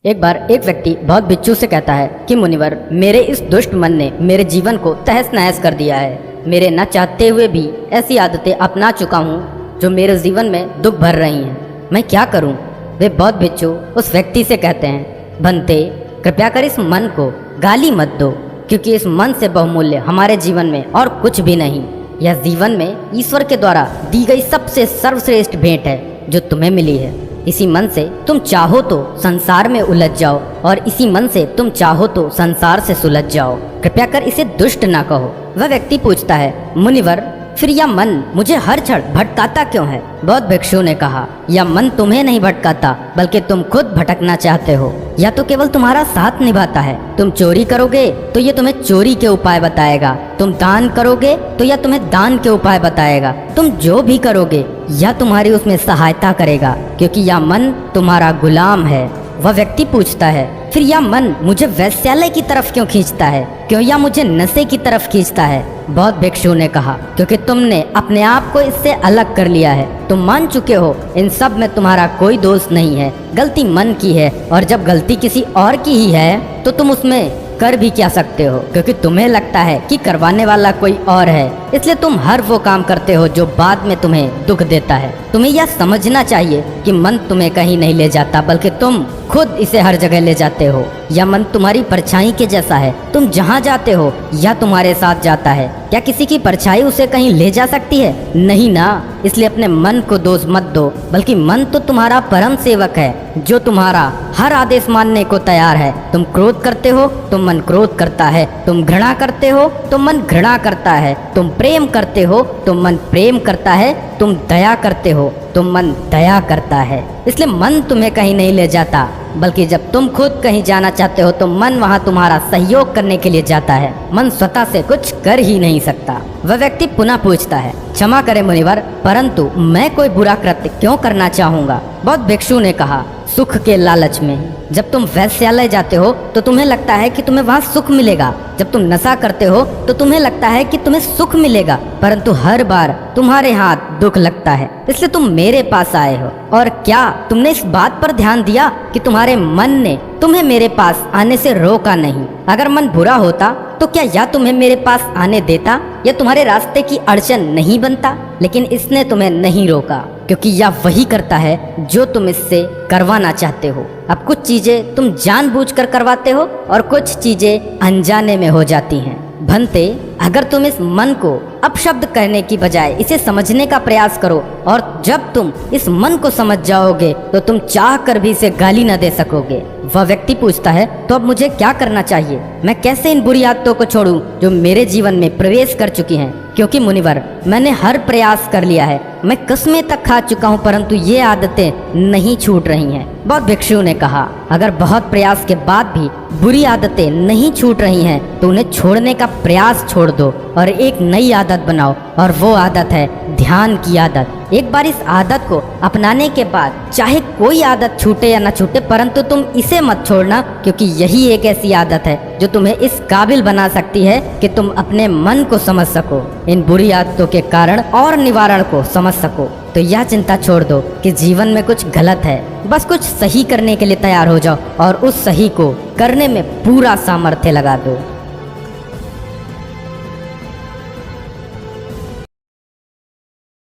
एक बार एक व्यक्ति बहुत बिच्छू से कहता है कि मुनिवर, मेरे इस दुष्ट मन ने मेरे जीवन को तहस नहस कर दिया है। मेरे न चाहते हुए भी ऐसी आदतें अपना चुका हूँ जो मेरे जीवन में दुख भर रही हैं। मैं क्या करूँ? वे बौद्ध बिच्छू उस व्यक्ति से कहते हैं, बनते, कृपया कर इस मन को गाली मत दो, क्योंकि इस मन से बहुमूल्य हमारे जीवन में और कुछ भी नहीं। यह जीवन में ईश्वर के द्वारा दी गई सबसे सर्वश्रेष्ठ भेंट है जो तुम्हें मिली है। इसी मन से तुम चाहो तो संसार में उलझ जाओ और इसी मन से तुम चाहो तो संसार से सुलझ जाओ। कृपया कर इसे दुष्ट ना कहो। वह व्यक्ति पूछता है, मुनिवर, फिर यह मन मुझे हर क्षण भटकाता क्यों है? बौद्ध भिक्षु ने कहा, यह मन तुम्हें नहीं भटकाता, बल्कि तुम खुद भटकना चाहते हो। या तो केवल तुम्हारा साथ निभाता है। तुम चोरी करोगे तो यह तुम्हें चोरी के उपाय बताएगा। तुम दान करोगे तो यह तुम्हें दान के उपाय बताएगा। तुम जो भी करोगे यह तुम्हारी उसमें सहायता करेगा, क्योंकि यह मन तुम्हारा गुलाम है। वह व्यक्ति पूछता है, फिर यह मन मुझे वैश्यालय की तरफ क्यों खींचता है? क्यों यह मुझे नशे की तरफ खींचता है? बौद्ध भिक्षु ने कहा, क्योंकि तुमने अपने आप को इससे अलग कर लिया है। तुम मान चुके हो इन सब में तुम्हारा कोई दोष नहीं है, गलती मन की है। और जब गलती किसी और की ही है तो तुम उसमें कर भी क्या सकते हो, क्योंकि तुम्हें लगता है कि करवाने वाला कोई और है। इसलिए तुम हर वो काम करते हो जो बाद में तुम्हें दुख देता है। तुम्हें यह समझना चाहिए कि मन तुम्हें कहीं नहीं ले जाता, बल्कि तुम खुद इसे हर जगह ले जाते हो। यह मन तुम्हारी परछाई के जैसा है। तुम जहाँ जाते हो यह तुम्हारे साथ जाता है। क्या किसी की परछाई उसे कहीं ले जा सकती है? नहीं ना। इसलिए अपने मन को दोष मत दो, बल्कि मन तो तुम्हारा परम सेवक है जो तुम्हारा हर आदेश मानने को तैयार है। तुम क्रोध करते हो तो मन क्रोध करता है। तुम घृणा करते हो तो मन घृणा करता है। तुम प्रेम करते हो तो मन प्रेम करता है। तुम दया करते हो तो मन दया करता है। इसलिए मन तुम्हें कहीं नहीं ले जाता, बल्कि जब तुम खुद कहीं जाना चाहते हो तो मन वहाँ तुम्हारा सहयोग करने के लिए जाता है। मन स्वतः से कुछ कर ही नहीं सकता। वह व्यक्ति पुनः पूछता है, क्षमा करें मुनिवर, परंतु मैं कोई बुरा कृत्य क्यों करना चाहूँगा? बौद्ध भिक्षु ने कहा, सुख के लालच में। जब तुम वैश्यालय जाते हो तो तुम्हें लगता है कि तुम्हें वहाँ सुख मिलेगा। जब तुम नशा करते हो तो तुम्हें लगता है कि तुम्हें सुख मिलेगा, परंतु हर बार तुम्हारे हाथ दुख लगता है। इसलिए तुम मेरे पास आए हो। और क्या तुमने इस बात पर ध्यान दिया कि तुम्हारे मन ने तुम्हें मेरे पास आने से रोका नहीं? अगर मन बुरा होता तो क्या यह तुम्हें मेरे पास आने देता? यह तुम्हारे रास्ते की अड़चन नहीं बनता? लेकिन इसने तुम्हें नहीं रोका, क्योंकि यह वही करता है जो तुम इससे करवाना चाहते हो। अब कुछ चीजें तुम जानबूझकर करवाते हो और कुछ चीजें अनजाने में हो जाती हैं। भंते, अगर तुम इस मन को अपशब्द कहने की बजाय इसे समझने का प्रयास करो, और जब तुम इस मन को समझ जाओगे तो तुम चाह कर भी इसे गाली न दे सकोगे। वह व्यक्ति पूछता है, तो अब मुझे क्या करना चाहिए? मैं कैसे इन बुरी आदतों को छोड़ूं जो मेरे जीवन में प्रवेश कर चुकी हैं? क्योंकि मुनिवर, मैंने हर प्रयास कर लिया है। मैं कस्में तक खा चुका हूँ, परंतु ये आदतें नहीं छूट रही हैं। बौद्ध भिक्षु ने कहा, अगर बहुत प्रयास के बाद भी बुरी आदतें नहीं छूट रही हैं तो उन्हें छोड़ने का प्रयास छोड़ दो और एक नई आदत बनाओ, और वो आदत है ध्यान की आदत। एक बार इस आदत को अपनाने के बाद चाहे कोई आदत छूटे या ना छूटे, परंतु तुम इसे मत छोड़ना, क्योंकि यही एक ऐसी आदत है जो तुम्हें इस काबिल बना सकती है कि तुम अपने मन को समझ सको, इन बुरी आदतों के कारण और निवारण को समझ सको। तो यह चिंता छोड़ दो कि जीवन में कुछ गलत है, बस कुछ सही करने के लिए तैयार हो जाओ और उस सही को करने में पूरा सामर्थ्य लगा दो।